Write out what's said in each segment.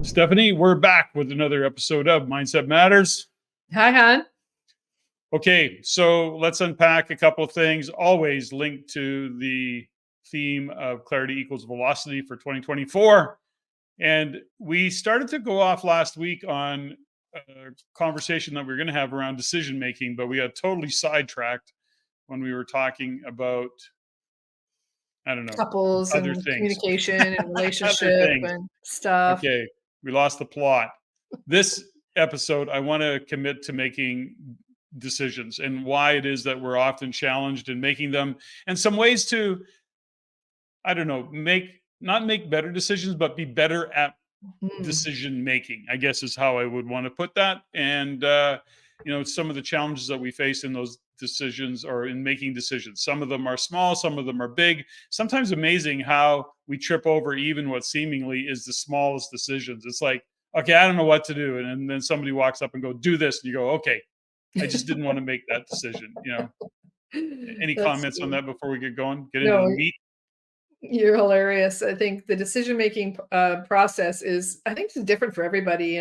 Stephanie, we're back with another episode of Mindset Matters. Hi, hon. Okay, so let's unpack a couple of things, always linked to the theme of clarity equals velocity for 2024. And we started to go off last week on a conversation that we were going to have around decision making, but we got totally sidetracked when we were talking about, I don't know, Couples other and things. communication and Other relationship things. and stuff. Okay, we lost the plot. This episode, I want to commit to making decisions and why it is that we're often challenged in making them, and some ways to, I don't know, not make better decisions, but be better at Mm. decision making, I guess is how I would want to put that. And, some of the challenges that we face in those decisions or in making decisions. Some of them are small, some of them are big. Sometimes amazing how we trip over even what seemingly is the smallest decisions. It's like, okay, I don't know what to do. And then somebody walks up and go, do this. And you go, okay, I just didn't want to make that decision. Any That's comments on funny. that before we get going? Get into the No, meat? you're hilarious. I think the decision-making process is, I think it's different for everybody.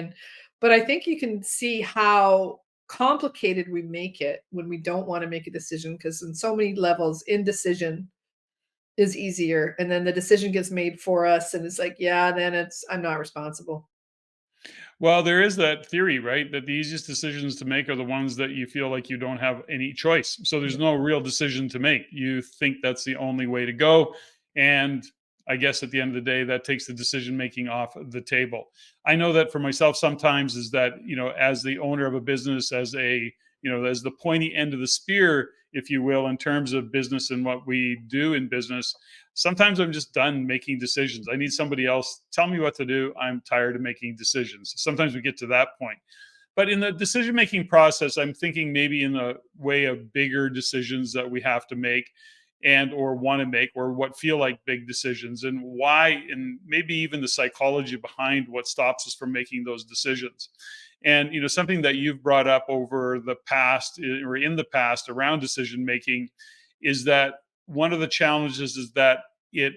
But I think you can see how complicated we make it when we don't want to make a decision because in so many levels, indecision is easier. And then the decision gets made for us. And it's like, yeah, then I'm not responsible. Well, there is that theory, right? That the easiest decisions to make are the ones that you feel like you don't have any choice. So there's no real decision to make. You think that's the only way to go. And I guess at the end of the day, that takes the decision making off the table. I know that for myself sometimes is that, as the owner of a business, as the pointy end of the spear, if you will, in terms of business and what we do in business, sometimes I'm just done making decisions. I need somebody else tell me what to do. I'm tired of making decisions. Sometimes we get to that point. But in the decision making process, I'm thinking maybe in the way of bigger decisions that we have to make and or want to make, or what feel like big decisions, and why, and maybe even the psychology behind what stops us from making those decisions. And something that you've brought up over the past, or in the past, around decision making is that one of the challenges is that it,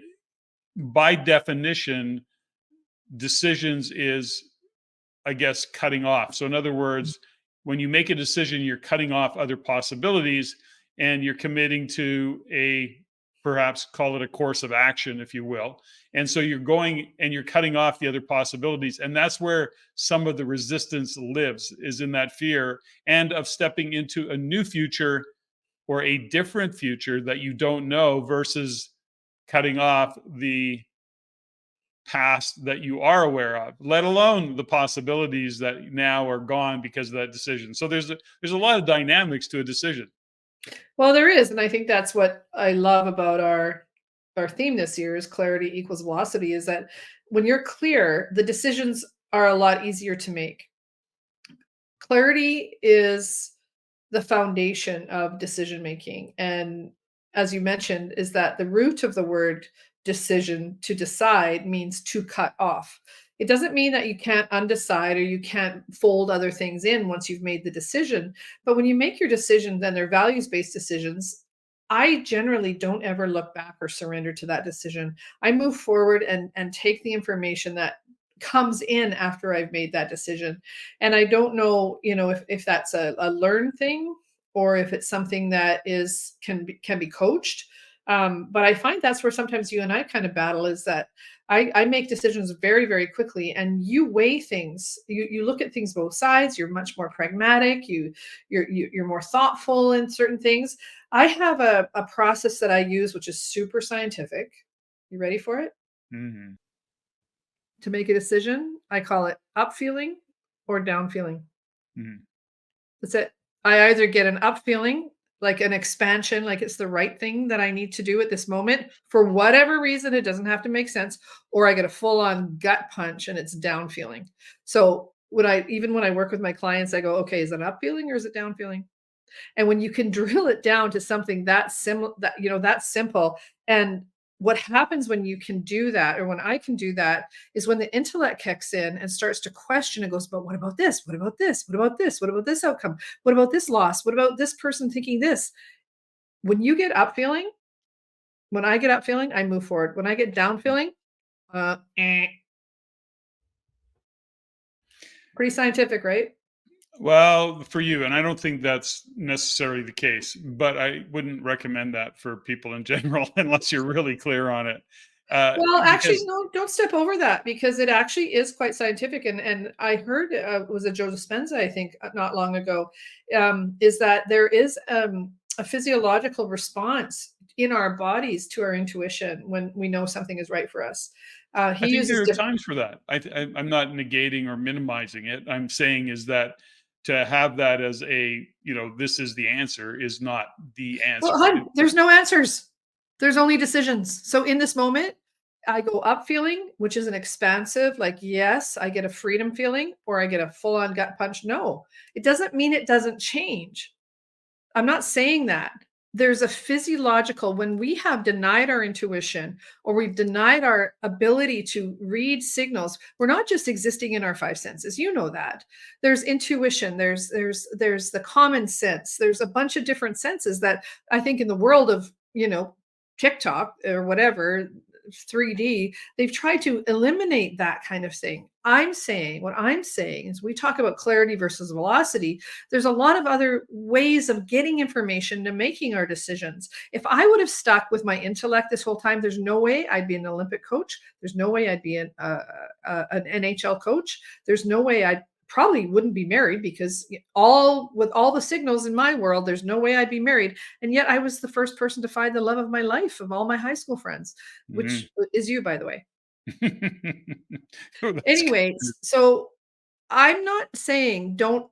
by definition, decisions is, I guess, cutting off. So in other words, when you make a decision, you're cutting off other possibilities, and you're committing to a, perhaps call it a course of action, if you will. And so you're going and you're cutting off the other possibilities. And that's where some of the resistance lives, is in that fear and of stepping into a new future or a different future that you don't know, versus cutting off the past that you are aware of, let alone the possibilities that now are gone because of that decision. So there's a lot of dynamics to a decision. Well, there is, and I think that's what I love about our theme this year is clarity equals velocity, is that when you're clear, the decisions are a lot easier to make. Clarity is the foundation of decision making. And as you mentioned, is that the root of the word decision, to decide, means to cut off. It doesn't mean that you can't undecide or you can't fold other things in once you've made the decision. But when you make your decisions and they're values based decisions, I generally don't ever look back or surrender to that decision. I move forward and take the information that comes in after I've made that decision. And I don't know, if that's a learned thing or if it's something that can be coached. But I find that's where sometimes you and I kind of battle, is that I make decisions very, very quickly, and you weigh things. You look at things both sides. You're much more pragmatic. You're more thoughtful in certain things. I have a process that I use, which is super scientific. You ready for it? Mhm. To make a decision, I call it up feeling or down feeling. Mhm. That's it. I either get an up feeling, like an expansion, like it's the right thing that I need to do at this moment for whatever reason, it doesn't have to make sense, or I get a full on gut punch and it's down feeling. So when I work with my clients, I go, okay, is it up feeling or is it down feeling? And when you can drill it down to something that simple, that's simple. And what happens when you can do that, or when I can do that, is when the intellect kicks in and starts to question and goes, but what about this? What about this? What about this? What about this outcome? What about this loss? What about this person thinking this? When you get up feeling, when I get up feeling, I move forward. When I get down feeling, uh, eh, Pretty scientific, right? Well, for you, and I don't think that's necessarily the case, but I wouldn't recommend that for people in general unless you're really clear on it. Well, actually, Because no, don't step over that because it actually is quite scientific. And I heard was it Joe Dispenza, I think, not long ago, is that there is a physiological response in our bodies to our intuition when we know something is right for us. I He think uses there are different. times for that. I'm not negating or minimizing it. I'm saying is that to have that as a, this is the answer is not the Well, answer. hun, there's no answers. There's only decisions. So in this moment, I go up feeling, which is an expansive, like, yes, I get a freedom feeling, or I get a full on gut punch. No, it doesn't mean it doesn't change. I'm not saying that. There's a physiological, when we have denied our intuition or we've denied our ability to read signals, we're not just existing in our five senses. You know that. There's intuition, there's the common sense, there's a bunch of different senses that I think in the world of, TikTok or whatever, 3D, they've tried to eliminate that kind of thing. What I'm saying is we talk about clarity versus velocity. There's a lot of other ways of getting information to making our decisions. If I would have stuck with my intellect this whole time, there's no way I'd be an Olympic coach. There's no way I'd be an NHL coach. There's no way I'd probably wouldn't be married because all the signals in my world, there's no way I'd be married. And yet I was the first person to find the love of my life of all my high school friends, Mhm. which is you, by the way. Oh, that's good. Anyways, so I'm not saying don't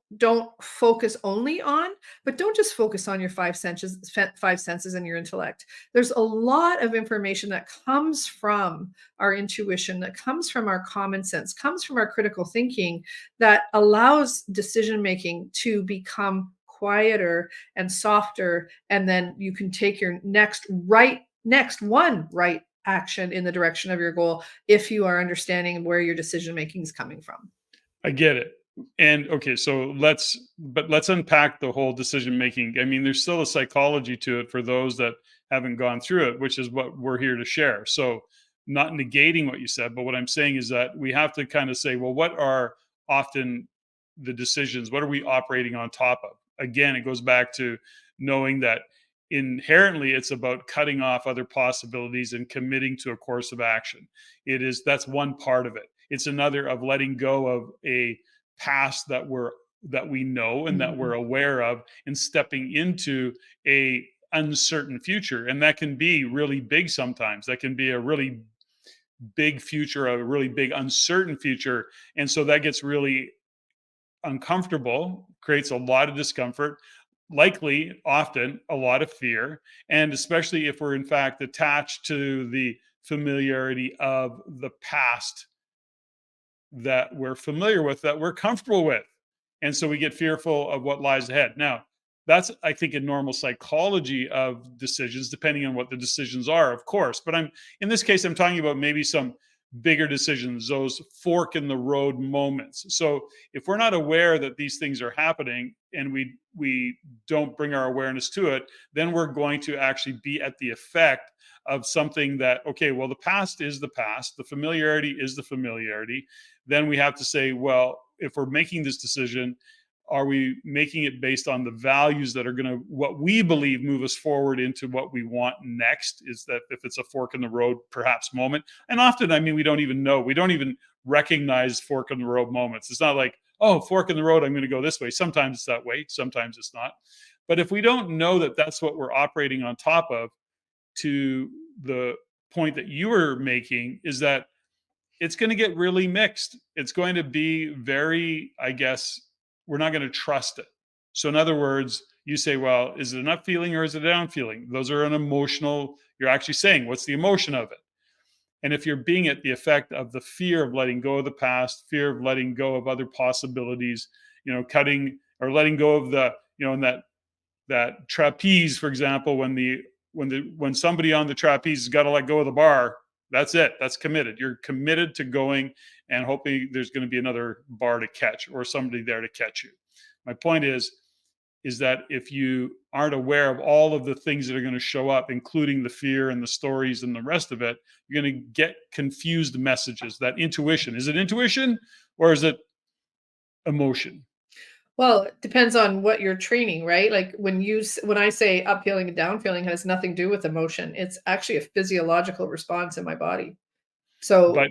focus only on, but don't just focus on your five senses and your intellect. There's a lot of information that comes from our intuition, that comes from our common sense, comes from our critical thinking that allows decision making to become quieter and softer, and then you can take your next one right action in the direction of your goal if you are understanding where your decision making is coming from. I get it. And okay, so let's unpack the whole decision making. I mean, there's still a psychology to it for those that haven't gone through it, which is what we're here to share. So, not negating what you said, but what I'm saying is that we have to kind of say, well, what are often the decisions? What are we operating on top of? Again, it goes back to knowing that inherently it's about cutting off other possibilities and committing to a course of action. That's one part of it. It's another of letting go of a past that we know and that we're Mhm. aware of and stepping into a uncertain future, and that can be really big. Sometimes that can be a really big future, a really big uncertain future, and so that gets really uncomfortable, creates a lot of discomfort, likely often a lot of fear, and especially if we're in fact attached to the familiarity of the past that we're familiar with, that we're comfortable with. And so we get fearful of what lies ahead. Now, that's, I think, a normal psychology of decisions, depending on what the decisions are, of course. But in this case, I'm talking about maybe some bigger decisions, those fork in the road moments. So if we're not aware that these things are happening and we don't bring our awareness to it, then we're going to actually be at the effect of something that, okay, well, the past is the past, the familiarity is the familiarity. Then we have to say, well, if we're making this decision, are we making it based on the values that are going to, what we believe, move us forward into what we want next? Is that if it's a fork in the road, perhaps moment? And often, I mean, we don't even know. We don't even recognize fork in the road moments. It's not like, oh, fork in the road, I'm going to go this way. Sometimes it's that way, sometimes it's not. But if we don't know that that's what we're operating on top of, to the point that you were making, is that it's going to get really mixed. It's going to be very, I guess, we're not going to trust it. So, in other words, you say, well, is it an up feeling or is it a down feeling? Those are an emotional, you're actually saying, what's the emotion of it? And if you're being at the effect of the fear of letting go of the past, fear of letting go of other possibilities, cutting or letting go of in that trapeze, for example, when somebody on the trapeze has got to let go of the bar, that's it. That's committed. You're committed to going and hoping there's going to be another bar to catch or somebody there to catch you. My point is that if you aren't aware of all of the things that are going to show up, including the fear and the stories and the rest of it, you're going to get confused messages. That intuition, is it intuition or is it emotion. Well, it depends on what you're training, right? Like when I say up feeling and down feeling has nothing to do with emotion. It's actually a physiological response in my body. But So,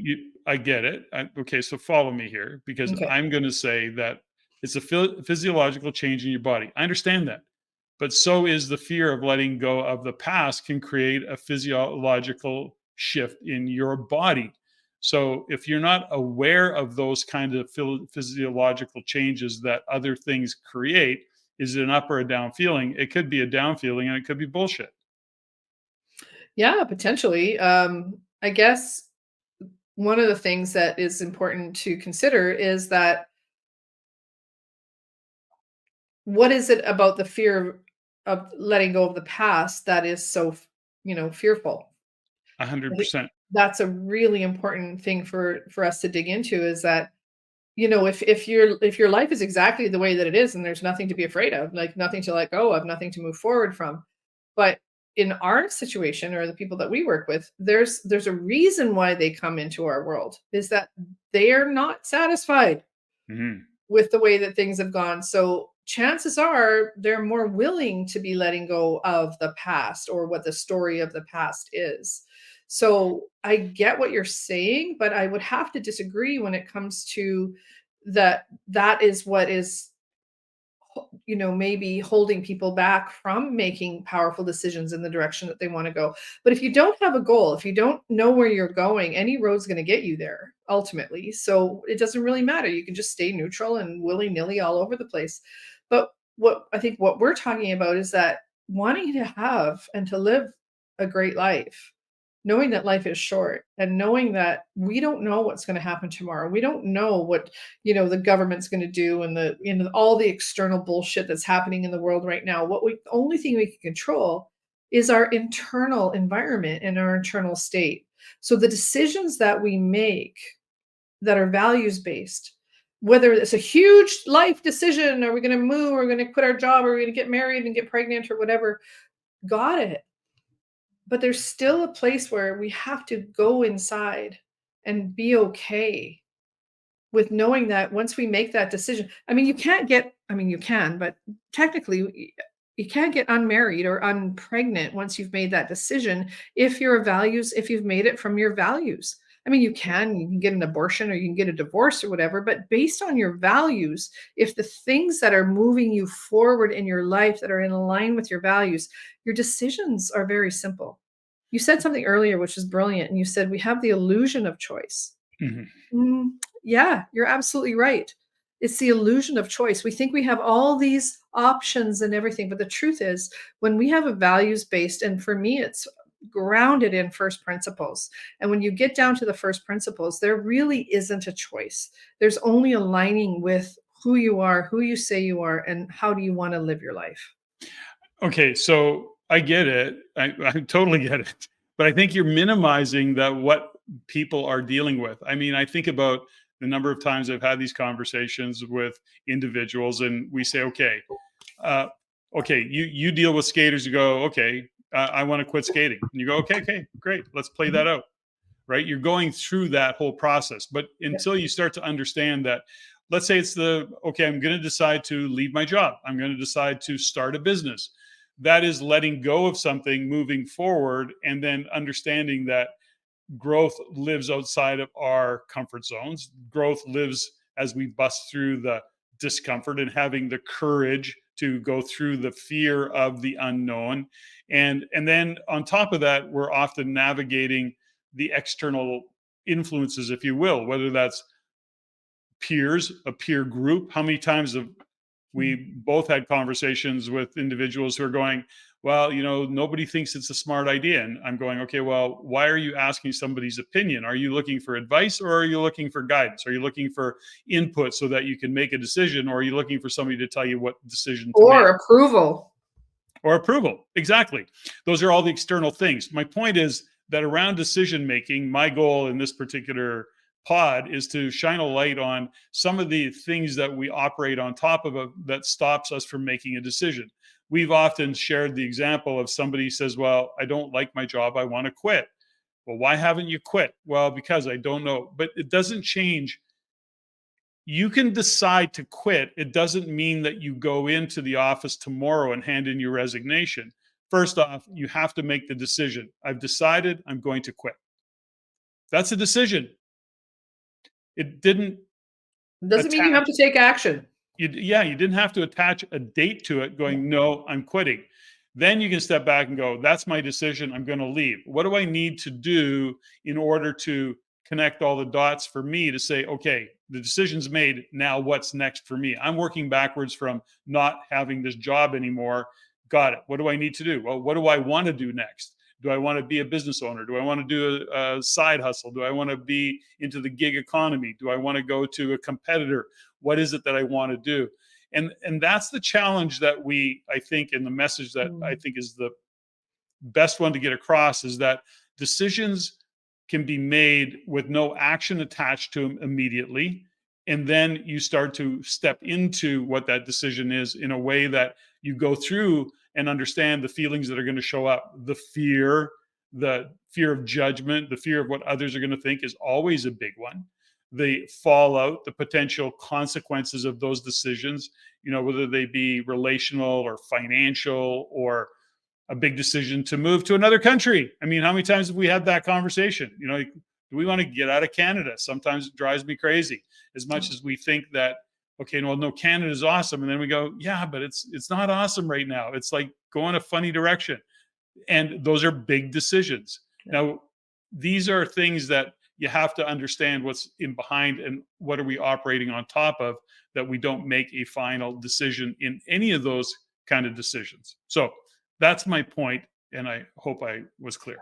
I get it. Okay, so follow me here because okay. I'm going to say that it's a physiological change in your body. I understand that. But so is the fear of letting go of the past can create a physiological shift in your body. So if you're not aware of those kind of physiological changes that other things create, is it an up or a down feeling? It could be a down feeling and it could be bullshit. Yeah, potentially. I guess one of the things that is important to consider is that what is it about the fear of letting go of the past that is so, fearful? I think 100%. that's a really important thing for us to dig into is that, if your life is exactly the way that it is and there's nothing to be afraid of, like nothing to let go of, nothing to move forward from. But in our situation or the people that we work with, there's a reason why they come into our world is that they are not satisfied Mhm. with the way that things have gone. So chances are they're more willing to be letting go of the past or what the story of the past is. So I get what you're saying, but I would have to disagree when it comes to that is what is maybe holding people back from making powerful decisions in the direction that they want to go. But if you don't have a goal, if you don't know where you're going, any road's going to get you there ultimately. So it doesn't really matter. You can just stay neutral and willy-nilly all over the place. But what we're talking about is that wanting to have and to live a great life, knowing that life is short and knowing that we don't know what's going to happen tomorrow. We don't know what the government's going to do and all the external bullshit that's happening in the world right now. The only thing we can control is our internal environment and our internal state. So the decisions that we make that are values based, whether it's a huge life decision, are we going to move, are we going to quit our job, are we going to get married and get pregnant or whatever, got it. But there's still a place where we have to go inside and be okay with knowing that once we make that decision, you can, but technically you can't get unmarried or unpregnant once you've made that decision if you've made it from your values. You can get an abortion or you can get a divorce or whatever, but based on your values, if the things that are moving you forward in your life that are in line with your values, your decisions are very simple. You said something earlier which is brilliant, and you said we have the illusion of choice. Mhm. Mm, yeah, you're absolutely right. It's the illusion of choice. We think we have all these options and everything, but the truth is, when we have a values based, and for me, it's grounded in first principles. And when you get down to the first principles, there really isn't a choice. There's only aligning with who you are, who you say you are, and how do you want to live your life. Okay, so I get it. I totally get it. But I think you're minimizing that what people are dealing with. I mean, I think about the number of times I've had these conversations with individuals, and we say, uh, okay, you deal with skaters. You go, okay, I want to quit skating, and you go, okay, great, let's play Mhm. that out. Right? You're going through that whole process, but Yep. until you start to understand that, let's say it's okay, I'm going to decide to leave my job. I'm going to decide to start a business. That is letting go of something, moving forward, and then understanding that growth lives outside of our comfort zones. Growth lives as we bust through the discomfort and having the courage to go through the fear of the unknown. And then on top of that, we're often navigating the external influences, if you will, whether that's peers, a peer group. How many times have Mhm. we both had conversations with individuals who are going, well, nobody thinks it's a smart idea. And I'm going, okay, well, why are you asking somebody's opinion? Are you looking for advice or are you looking for guidance? Are you looking for input so that you can make a decision? Or are you looking for somebody to tell you what decision to make? Or approval. Or approval? Exactly. Those are all the external things. My point is that around decision making, my goal in this particular pod is to shine a light on some of the things that we operate on top of that stops us from making a decision. We've often shared the example of somebody says, well, I don't like my job, I want to quit. Well, why haven't you quit? Well, because I don't know. But it doesn't change you can decide to quit. It doesn't mean that you go into the office tomorrow and hand in your resignation. First off, you have to make the decision. I've decided I'm going to quit. That's a decision. It didn't Doesn't mean you have attach to take action. you didn't have to attach a date to it going, no, I'm quitting. Then you can step back and go, that's my decision. I'm going to leave. What do I need to do in order to connect all the dots for me to say, okay, the decision's made. Now what's next for me? I'm working backwards from not having this job anymore. Got it. What do I need to do? Well, what do I want to do next? Do I want to be a business owner? Do I want to do a side hustle? Do I want to be into the gig economy? Do I want to go to a competitor? What is it that I want to do? And that's the challenge that I think, and the message that I Mm. think is the best one to get across is that decisions can be made with no action attached to them immediately. And then you start to step into what that decision is in a way that you go through and understand the feelings that are going to show up. The fear of judgment, the fear of what others are going to think is always a big one. The fallout, the potential consequences of those decisions, whether they be relational or financial or a big decision to move to another country. I mean, how many times have we had that conversation? Like, do we want to get out of Canada? Sometimes it drives me crazy. As much as we think that, okay, well, no, Canada's awesome, and then we go, yeah, but it's not awesome right now. It's like going a funny direction, and those are big decisions. Yeah. Now, these are things that you have to understand what's in behind and what are we operating on top of, that we don't make a final decision in any of those kind of decisions. So that's my point, and I hope I was clear.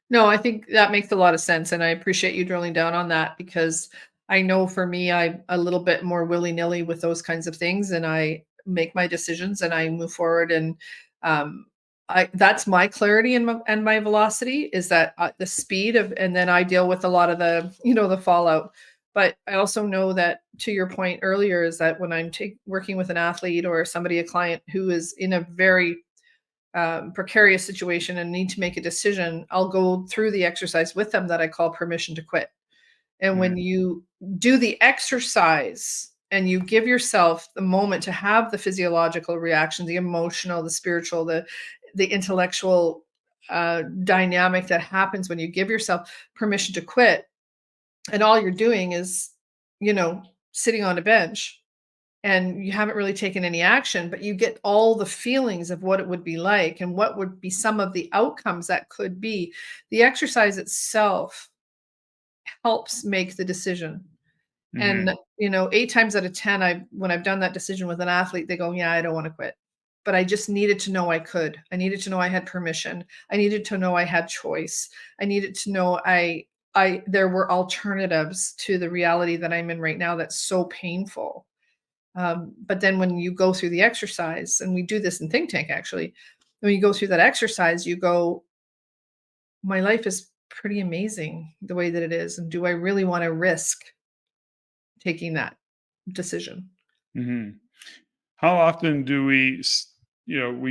No, I think that makes a lot of sense, and I appreciate you drilling down on that because I know for me, I'm a little bit more willy-nilly with those kinds of things, and I make my decisions and I move forward, and um, I that's my clarity and my velocity is that the speed of, and then I deal with a lot of the the fallout. But I also know that, to your point earlier, is that when I'm working with an athlete or somebody, a client who is in a very precarious situation and need to make a decision, I'll go through the exercise with them that I call permission to quit. And when Mhm. you do the exercise and you give yourself the moment to have the physiological reaction, the emotional, the spiritual, the intellectual dynamic that happens when you give yourself permission to quit, and all you're doing is, you know, sitting on a bench and you haven't really taken any action, but you get all the feelings of what it would be like and what would be some of the outcomes that could be. The exercise itself helps make the decision. And, Mhm. 8 times out of 10, when I've done that decision with an athlete, they go, "Yeah, I don't wanna quit." But I just needed to know I could. I needed to know I had permission. I needed to know I had choice. I needed to know there were alternatives to the reality that I'm in right now that's so painful. But then when you go through the exercise, and we do this in Think Tank actually, when you go through that exercise, you go, my life is pretty amazing the way that it is. And do I really want to risk taking that decision? Mhm. How often do we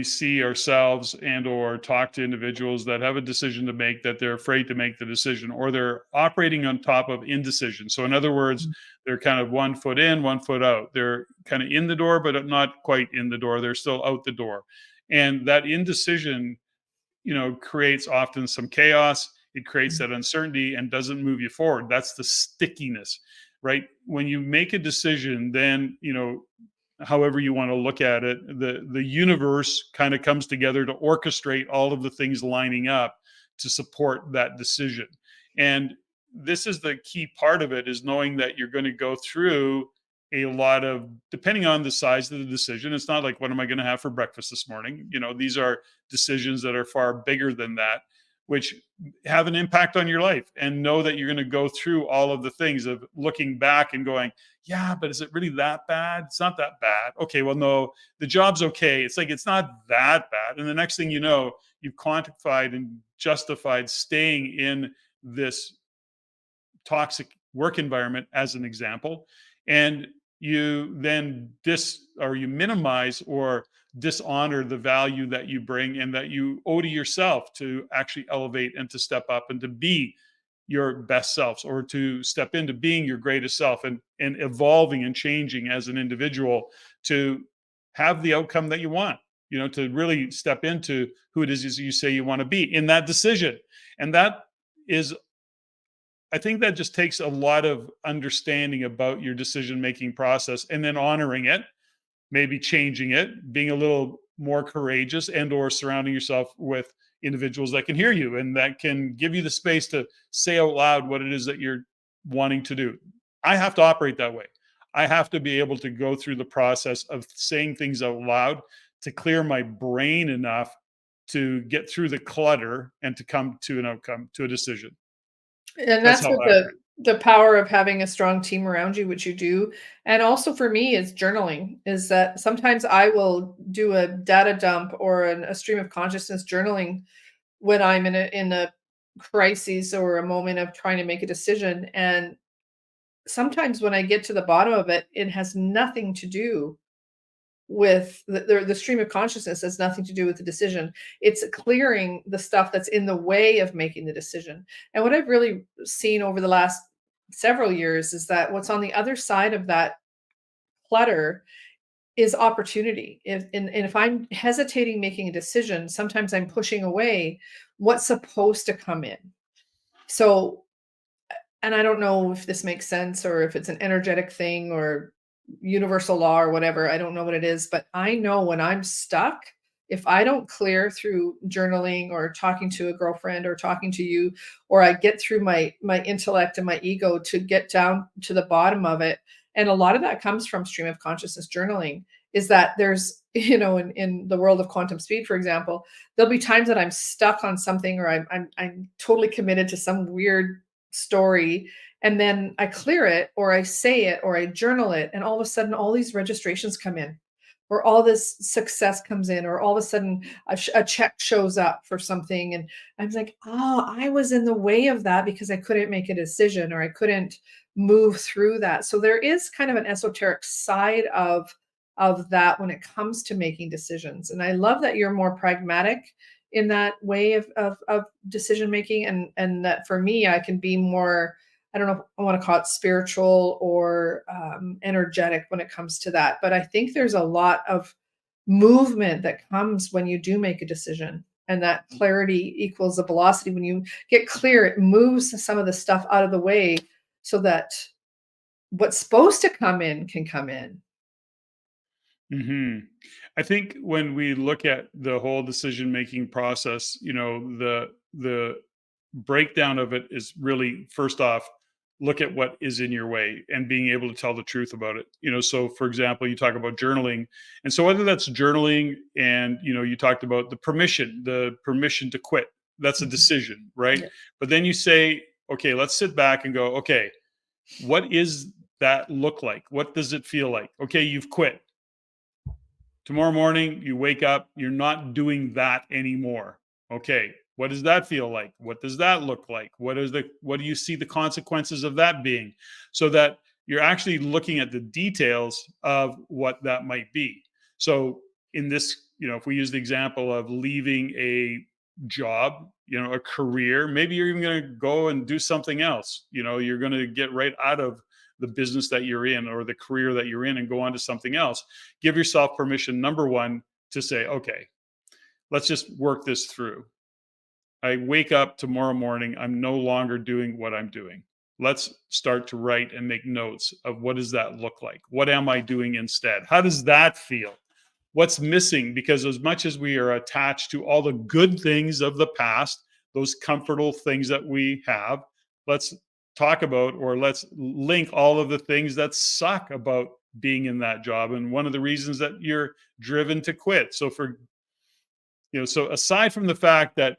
see ourselves and or talk to individuals that have a decision to make, that they're afraid to make the decision, or they're operating on top of indecision? So in other words, Mm. they're kind of one foot in, one foot out. They're kind of in the door, but not quite in the door. They're still out the door. And that indecision, creates often some chaos. It creates Mm. that uncertainty and doesn't move you forward. That's the stickiness, right? When you make a decision, then, however you want to look at it, the universe kind of comes together to orchestrate all of the things lining up to support that decision. And this is the key part of it, is knowing that you're going to go through a lot of, depending on the size of the decision. It's not like, what am I going to have for breakfast this morning? These are decisions that are far bigger than that, which have an impact on your life. And know that you're going to go through all of the things of looking back and going, yeah, but is it really that bad? It's not that bad. Okay, well, no, the job's okay. It's like, it's not that bad. And the next thing you know, you've quantified and justified staying in this toxic work environment, as an example. And you then you minimize or dishonor the value that you bring and that you owe to yourself to actually elevate and to step up and to be your best selves, or to step into being your greatest self, and evolving and changing as an individual to have the outcome that you want, to really step into who it is you say you want to be in that decision. And that is, I think that just takes a lot of understanding about your decision making process, and then honoring it, maybe changing it, being a little more courageous, and or surrounding yourself with individuals that can hear you and that can give you the space to say out loud what it is that you're wanting to do. I have to operate that way. I have to be able to go through the process of saying things out loud to clear my brain enough to get through the clutter and to come to an outcome, to a decision. And That's that's how what I operate. the power of having a strong team around you, which you do. And also for me is journaling, is that sometimes I will do a data dump or a stream of consciousness journaling when I'm in a crisis or a moment of trying to make a decision. And sometimes when I get to the bottom of it, it has nothing to do with the stream of consciousness has nothing to do with the decision. It's clearing the stuff that's in the way of making the decision. And what I've really seen over the last several years is that what's on the other side of that clutter is opportunity. And if I'm hesitating making a decision, sometimes I'm pushing away what's supposed to come in. So, and I don't know if this makes sense or if it's an energetic thing or universal law or whatever. I don't know what it is, but I know when I'm stuck, if I don't clear through journaling or talking to a girlfriend or talking to you, or I get through my intellect and my ego to get down to the bottom of it. And a lot of that comes from stream of consciousness journaling, is that there's, in the world of quantum speed, for example, there'll be times that I'm stuck on something, or I'm totally committed to some weird story, and then I clear it or I say it or I journal it, and all of a sudden all these registrations come in, or all this success comes in, or all of a sudden a check shows up for something, and I'm like, oh, I was in the way of that because I couldn't make a decision or I couldn't move through that. So there is kind of an esoteric side of that when it comes to making decisions. And I love that you're more pragmatic in that way of decision making, and that for me I can be more, I don't know if I want to call it spiritual or energetic when it comes to that. But I think there's a lot of movement that comes when you do make a decision, and that clarity equals the velocity. When you get clear, it moves some of the stuff out of the way so that what's supposed to come in can come in. Hmm. I think when we look at the whole decision making process, the breakdown of it is really, first off, look at what is in your way and being able to tell the truth about it. So for example, you talk about journaling, and so whether that's journaling, and you talked about the permission to quit. That's a Mhm. decision, right? Yeah. But then you say, okay, let's sit back and go, okay, what is that look like? What does it feel like? Okay, you've quit. Tomorrow morning, you wake up, you're not doing that anymore. Okay, what does that feel like? What does that look like? What do you see the consequences of that being? So that you're actually looking at the details of what that might be. So in this, if we use the example of leaving a job, a career, maybe you're even going to go and do something else. You're going to get right out of the business that you're in or the career that you're in and go on to something else. Give yourself permission, number one, to say, okay, let's just work this through. I wake up tomorrow morning, I'm no longer doing what I'm doing. Let's start to write and make notes of what does that look like? What am I doing instead? How does that feel? What's missing? Because as much as we are attached to all the good things of the past, those comfortable things that we have, let's talk about, or let's link all of the things that suck about being in that job, and one of the reasons that you're driven to quit. So aside from the fact that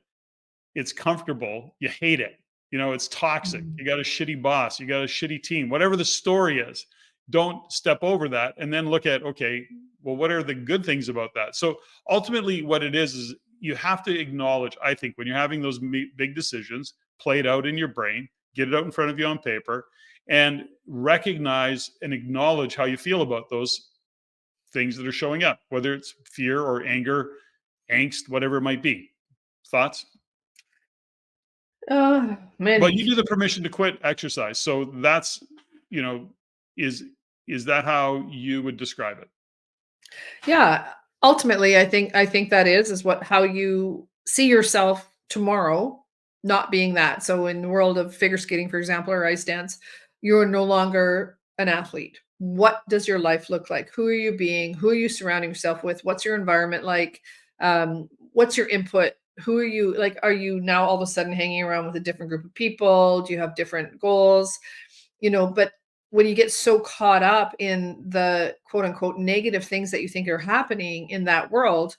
it's comfortable, you hate it. It's toxic. Mhm. You got a shitty boss, you got a shitty team, whatever the story is. Don't step over that and then look at, okay, well, what are the good things about that? So ultimately, what it is you have to acknowledge, I think, when you're having those big decisions, play it out in your brain, get it out in front of you on paper, and recognize and acknowledge how you feel about those things that are showing up, whether it's fear or anger, angst, whatever it might be. Thoughts? But you Many. do the permission to quit exercise. So that's, you know, is is that how you would describe it? Yeah, ultimately, I think that is what how you see yourself tomorrow, not being that. So in the world of figure skating, for example, or ice dance, you're no longer an athlete. What does your life look like? Who are you being? Who are you surrounding yourself with? What's your environment like? What's your input? Who are you like? Are you now all of a sudden hanging around with a different group of people? Do you have different goals? But when you get so caught up in the quote unquote negative things that you think are happening in that world,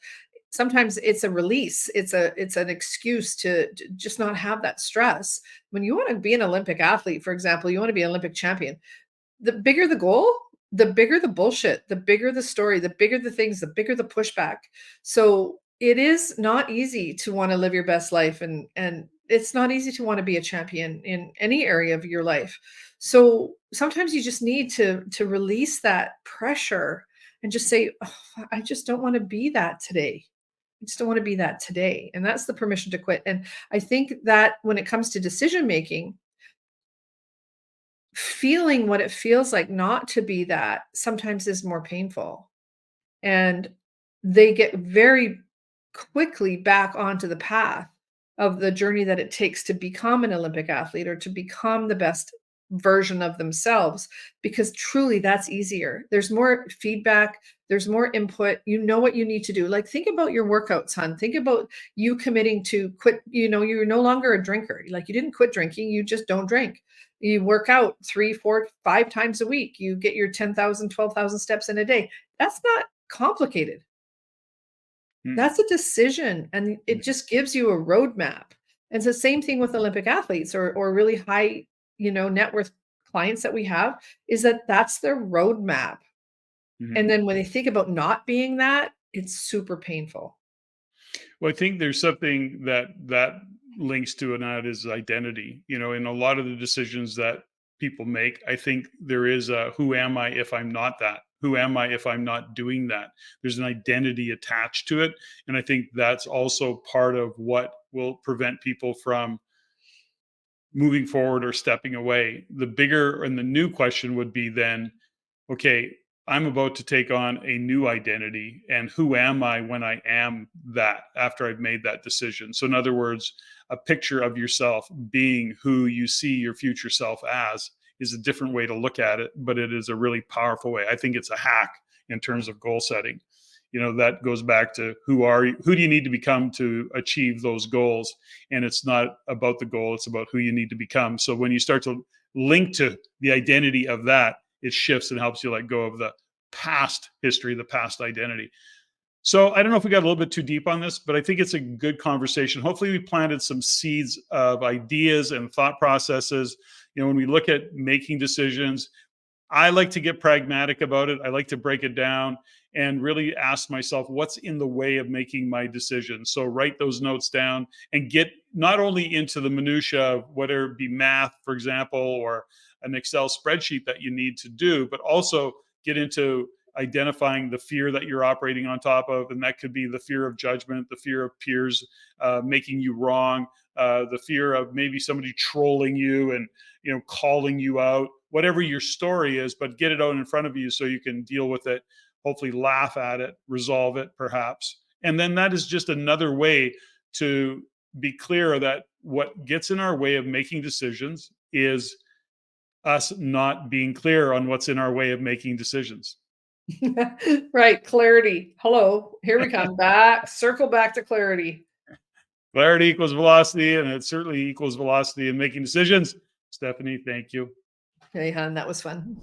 sometimes it's a release. It's an excuse to just not have that stress. When you want to be an Olympic athlete, for example, you want to be an Olympic champion, the bigger the goal, the bigger the bullshit, the bigger the story, the bigger the things, the bigger the pushback. So it is not easy to want to live your best life, and it's not easy to want to be a champion in any area of your life. So sometimes you just need to release that pressure and just say, "Oh, I just don't want to be that today. I just don't want to be that today." And that's the permission to quit. And I think that when it comes to decision making, feeling what it feels like not to be that sometimes is more painful. And they get very quickly back onto the path of the journey that it takes to become an Olympic athlete or to become the best version of themselves, because truly that's easier. There's more feedback, there's more input. You know what you need to do. Like, think about your workouts, hon. Think about you committing to quit. You're no longer a drinker. Like, you didn't quit drinking, you just don't drink. You work out 3, 4, 5 times a week. You get your 10,000, 12,000 steps in a day. That's not complicated. Mm, That's a decision, and it mhm, just gives you a roadmap. And it's the same thing with Olympic athletes or really high, net worth clients that we have, is that that's their roadmap. And mhm. then when they think about not being that, it's super painful. Well, I think there's something that links to, and that is identity. In a lot of the decisions that people make, I think there is a who am I if I'm not that? Who am I if I'm not doing that? There's an identity attached to it. And I think that's also part of what will prevent people from moving forward or stepping away. The bigger and the new question would be then, okay, I'm about to take on a new identity. And who am I when I am that after I've made that decision? So, in other words, a picture of yourself being who you see your future self as is a different way to look at it, but it is a really powerful way. I think it's a hack in terms of goal setting. That goes back to who do you need to become to achieve those goals? And it's not about the goal, it's about who you need to become. So, when you start to link to the identity of that, it shifts and helps you let go of the past history, the past identity. So I don't know if we got a little bit too deep on this, but I think it's a good conversation. Hopefully, we planted some seeds of ideas and thought processes. When we look at making decisions, I like to get pragmatic about it. I like to break it down and really ask myself what's in the way of making my decision. So write those notes down and get not only into the minutia of whether it be math, for example, or an Excel spreadsheet that you need to do, but also get into identifying the fear that you're operating on top of. And that could be the fear of judgment, the fear of peers making you wrong, the fear of maybe somebody trolling you and calling you out, whatever your story is, but get it out in front of you so you can deal with it, hopefully laugh at it, resolve it perhaps. And then that is just another way to be clear that what gets in our way of making decisions is us not being clear on what's in our way of making decisions. Right, clarity. Hello, here we come back, circle back to clarity. Clarity equals velocity, and it certainly equals velocity in making decisions. Steffany, thank you. Hey, hon, that was fun.